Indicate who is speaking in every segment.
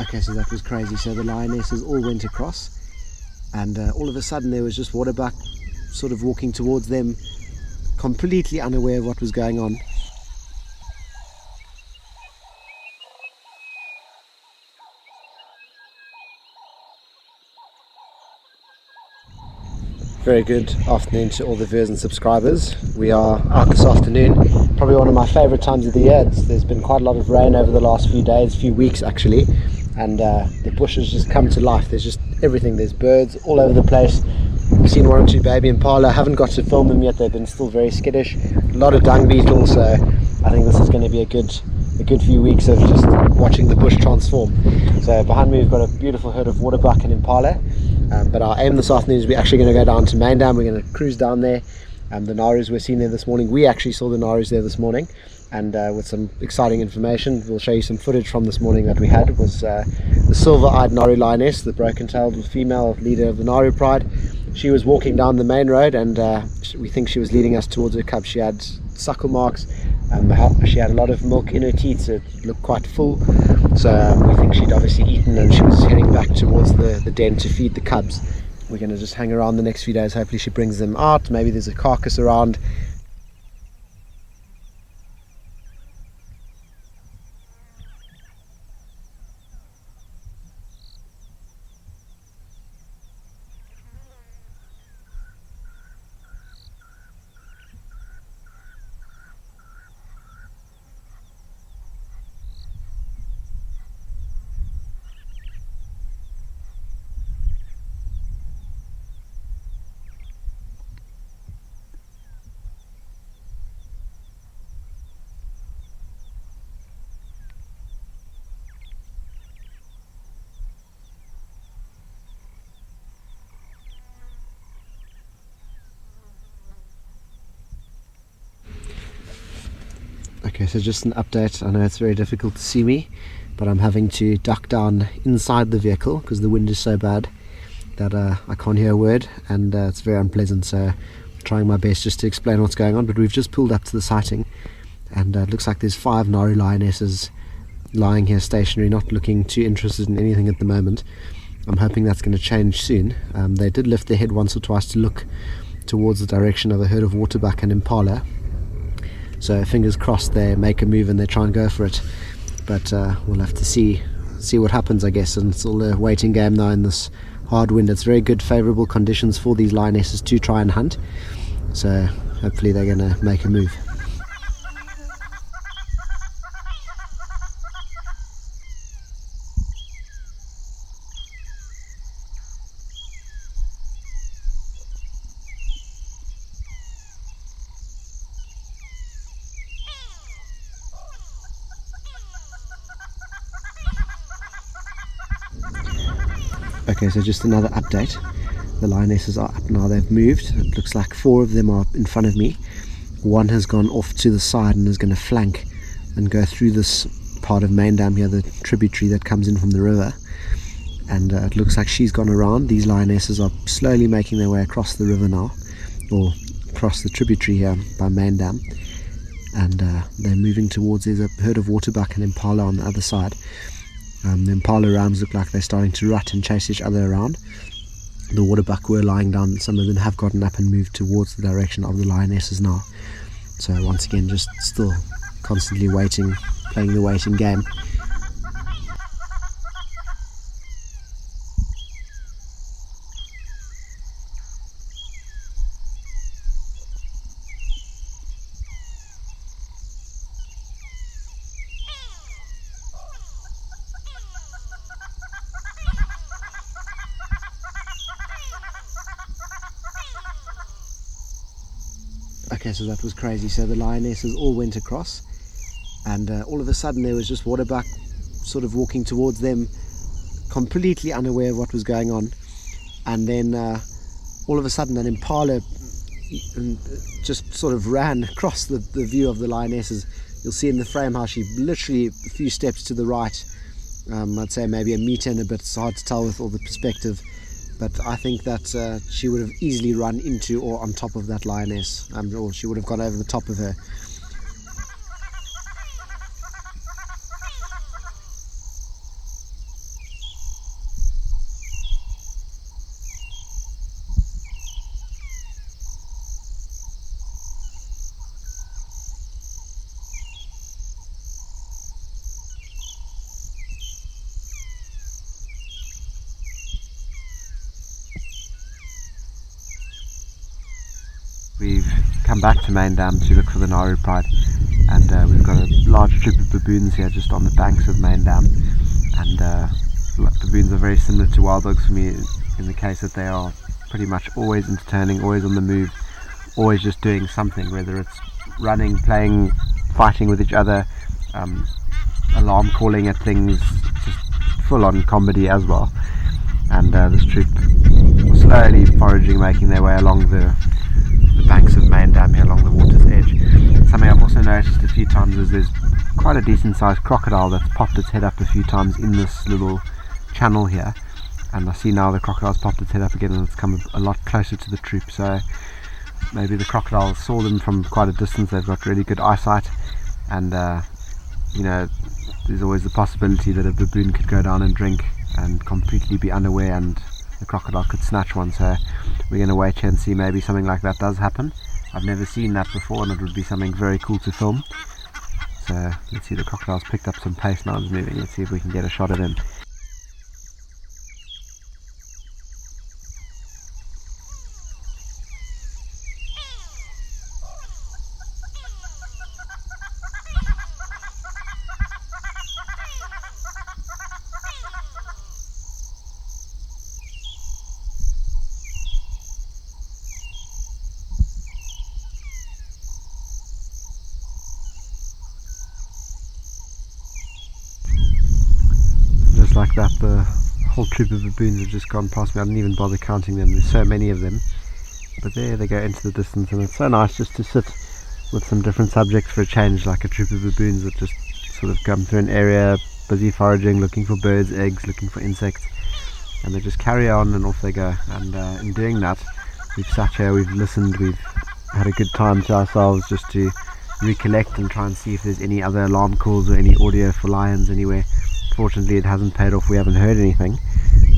Speaker 1: Okay, so that was crazy. So the lionesses all went across, and all of a sudden there was just waterbuck sort of walking towards them, completely unaware of what was going on. Very good afternoon to all the viewers and subscribers. We are out this afternoon, probably one of my favourite times of the year. There's been quite a lot of rain over the last few days, few weeks actually, and the bush has just come to life. There's just everything. There's birds all over the place. We've seen one or two baby impala. I haven't got to film them yet. They've been still very skittish. A lot of dung beetles, so I think this is going to be a good few weeks of just watching the bush transform. So behind me we've got a beautiful herd of waterbuck and impala. But our aim this afternoon is we're actually going to go down to Main Dam. We're going to cruise down there. The Narus were seen there this morning. We actually saw the Narus there this morning, and with some exciting information. We'll show you some footage from this morning that we had. It was the silver-eyed Naru lioness, the broken-tailed female leader of the Naru pride. She was walking down the main road, and we think she was leading us towards her cub. She had suckle marks. She had a lot of milk in her teeth, so it looked quite full. So we think she'd obviously eaten, and she was heading back towards the den to feed the cubs. We're going to just hang around the next few days. Hopefully she brings them out. Maybe there's a carcass around. Okay, so just an update. I know it's very difficult to see me, but I'm having to duck down inside the vehicle because the wind is so bad that I can't hear a word, and it's very unpleasant. So I'm trying my best just to explain what's going on. But we've just pulled up to the sighting, and it looks like there's 5 Naru lionesses lying here stationary, not looking too interested in anything at the moment. I'm hoping that's going to change soon. They did lift their head once or twice to look towards the direction of a herd of waterbuck and impala. So fingers crossed they make a move and they try and go for it. But we'll have to see what happens, I guess. And it's all a waiting game now in this hard wind. It's very good, favourable conditions for these lionesses to try and hunt. So hopefully they're going to make a move. Okay, so just another update. The lionesses are up now. They've moved. It looks like 4 of them are in front of me. One has gone off to the side and is going to flank and go through this part of Main Dam here, the tributary that comes in from the river. And it looks like she's gone around. These lionesses are slowly making their way across the river now, or across the tributary here by Main Dam. And they're moving towards, there's a herd of waterbuck and impala on the other side. The impala rams look like they're starting to rut and chase each other around. The waterbuck were lying down. Some of them have gotten up and moved towards the direction of the lionesses now. So once again, just still constantly waiting, playing the waiting game. Okay, so that was crazy. So the lionesses all went across, and all of a sudden there was just waterbuck sort of walking towards them, completely unaware of what was going on. And then all of a sudden an impala just sort of ran across the view of the lionesses. You'll see in the frame how she literally a few steps to the right, I'd say maybe a meter and a bit. It's hard to tell with all the perspective, but I think that she would have easily run into or on top of that lioness, or she would have gone over the top of her. come back to Main Dam to look for the Nauru Pride, and we've got a large troop of baboons here just on the banks of Main Dam, and baboons are very similar to wild dogs for me in the case that they are pretty much always entertaining, always on the move, always just doing something, whether it's running, playing, fighting with each other, alarm calling at things, just full on comedy as well. And this troop slowly foraging, making their way along the banks of Main Dam here, along the water's edge. Something I've also noticed a few times is there's quite a decent sized crocodile that's popped its head up a few times in this little channel here, and I see now the crocodile's popped its head up again and it's come a lot closer to the troop, so maybe the crocodile saw them from quite a distance. They've got really good eyesight, and you know, there's always the possibility that a baboon could go down and drink and completely be unaware and the crocodile could snatch one, so we're going to wait here and see maybe something like that does happen. I've never seen that before and it would be something very cool to film. So let's see, the crocodile's picked up some pace now, it's moving. Let's see if we can get a shot at him. Just like that, the whole troop of baboons have just gone past me. I didn't even bother counting them, there's so many of them. But there they go into the distance, and it's so nice just to sit with some different subjects for a change, like a troop of baboons that just sort of come through an area, busy foraging, looking for birds, eggs, looking for insects, and they just carry on and off they go. And in doing that, we've sat here, we've listened, we've had a good time to ourselves just to recollect and try and see if there's any other alarm calls or any audio for lions anywhere. Fortunately, it hasn't paid off, we haven't heard anything,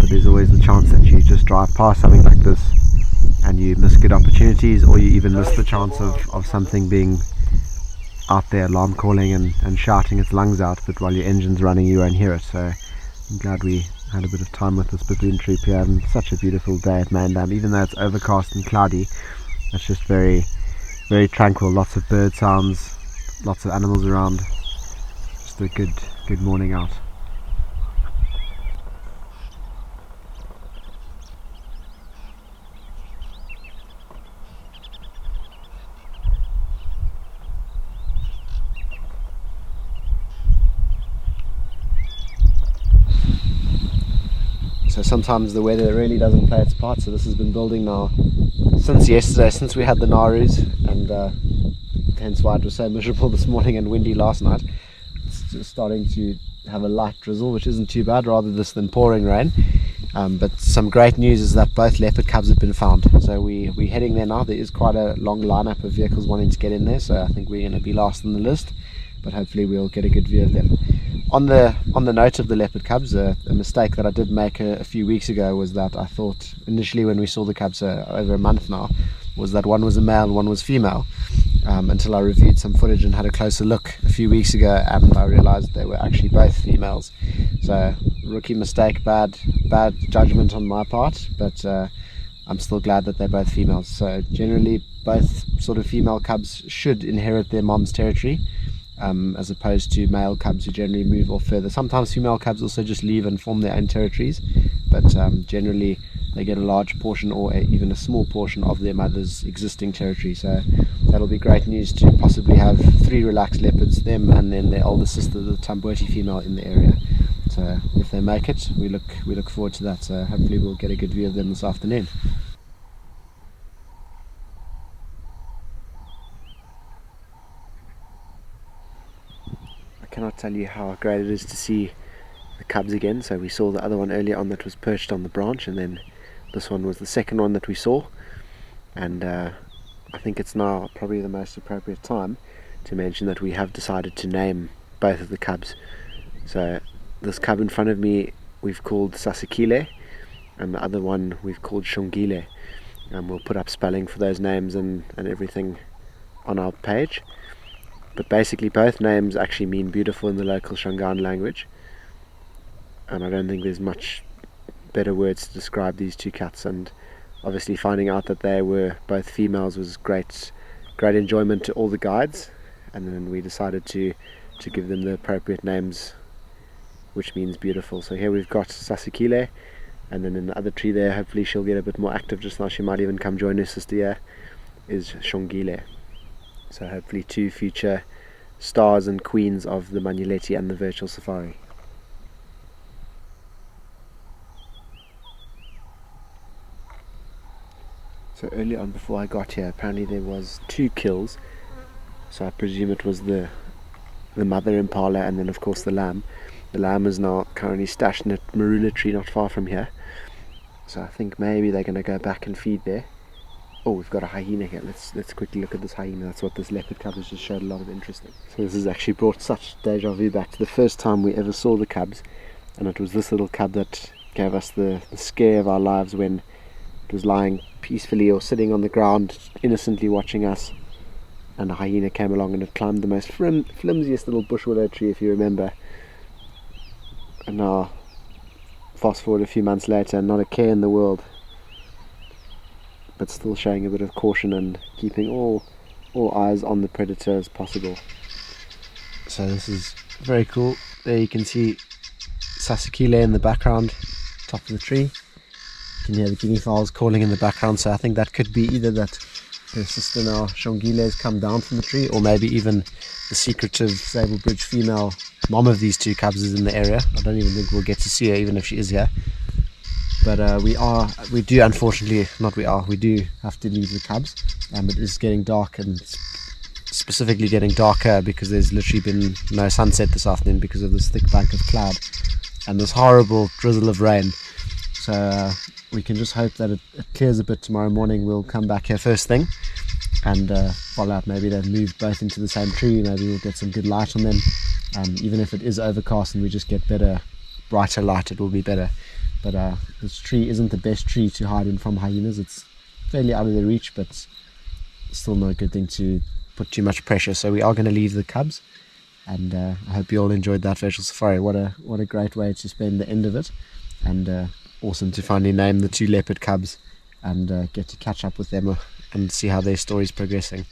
Speaker 1: but there's always the chance that you just drive past something like this and you miss good opportunities, or you even miss the chance of something being out there alarm calling and shouting its lungs out, but while your engine's running you won't hear it. So I'm glad we had a bit of time with this baboon troop here, and such a beautiful day at Main Dam. Even though it's overcast and cloudy, it's just very, very tranquil. Lots of bird sounds, lots of animals around, just a good morning out. So sometimes the weather really doesn't play its part, so this has been building now since yesterday, since we had the Narus, and hence why it was so miserable this morning and windy last night. It's just starting to have a light drizzle, which isn't too bad, rather this than pouring rain. But some great news is that both leopard cubs have been found, so we're heading there now. There is quite a long lineup of vehicles wanting to get in there, so I think we're going to be last on the list, but hopefully we'll get a good view of them. On the note of the leopard cubs, a mistake that I did make a few weeks ago was that I thought initially when we saw the cubs over a month now, was that one was a male and one was female, until I reviewed some footage and had a closer look a few weeks ago, and I realized they were actually both females. So rookie mistake, bad judgment on my part, but I'm still glad that they're both females. So generally both sort of female cubs should inherit their mom's territory, as opposed to male cubs who generally move off further. Sometimes female cubs also just leave and form their own territories, but generally they get a large portion or even a small portion of their mother's existing territory. So that'll be great news to possibly have 3 relaxed leopards, them and then their older sister, the Tamboti female, in the area. So if they make it, we look forward to that. So hopefully we'll get a good view of them this afternoon. I cannot tell you how great it is to see the cubs again. So we saw the other one earlier on that was perched on the branch, and then this one was the second one that we saw, and I think it's now probably the most appropriate time to mention that we have decided to name both of the cubs. So this cub in front of me we've called Sasikile, and the other one we've called Shongile, and we'll put up spelling for those names and everything on our page. But basically both names actually mean beautiful in the local Shangaan language, and I don't think there's much better words to describe these two cats. And obviously finding out that they were both females was great great enjoyment to all the guides, and then we decided to give them the appropriate names, which means beautiful. So here we've got Sasikile, and then in the other tree there, hopefully she'll get a bit more active just now. She might even come join her sister here, is Shongile. So hopefully 2 future stars and queens of the Manyeleti and the virtual safari. So early on before I got here, apparently there was 2 kills, so I presume it was the mother impala and then of course the lamb. The lamb is now currently stashed in a marula tree not far from here, so I think maybe they're going to go back and feed there. Oh, we've got a hyena here. Let's quickly look at this hyena. That's what this leopard cub has just showed a lot of interest in. So this has actually brought such deja vu back to the first time we ever saw the cubs, and it was this little cub that gave us the scare of our lives when it was lying peacefully or sitting on the ground innocently watching us, and a hyena came along and it climbed the most flimsiest little bush willow tree, if you remember. And now fast forward a few months later, not a care in the world, but still showing a bit of caution and keeping all eyes on the predator as possible. So this is very cool. There you can see Sasikile in the background, top of the tree. You can hear the guinea fowls calling in the background, so I think that could be either that her sister now, Shongile, has come down from the tree, or maybe even the secretive Sable Bridge female mom of these 2 cubs is in the area. I don't even think we'll get to see her even if she is here. But we do have to leave the cubs. It is getting dark, and specifically getting darker because there's literally been no sunset this afternoon because of this thick bank of cloud and this horrible drizzle of rain. So we can just hope that it clears a bit tomorrow morning. We'll come back here first thing and follow up. Maybe they've moved both into the same tree. Maybe we'll get some good light on them. Even if it is overcast and we just get brighter light, it will be better. But this tree isn't the best tree to hide in from hyenas. It's fairly out of their reach, but still not a good thing to put too much pressure. So we are going to leave the cubs, and I hope you all enjoyed that virtual safari. What a great way to spend the end of it, and awesome to finally name the 2 leopard cubs and get to catch up with them and see how their story's progressing.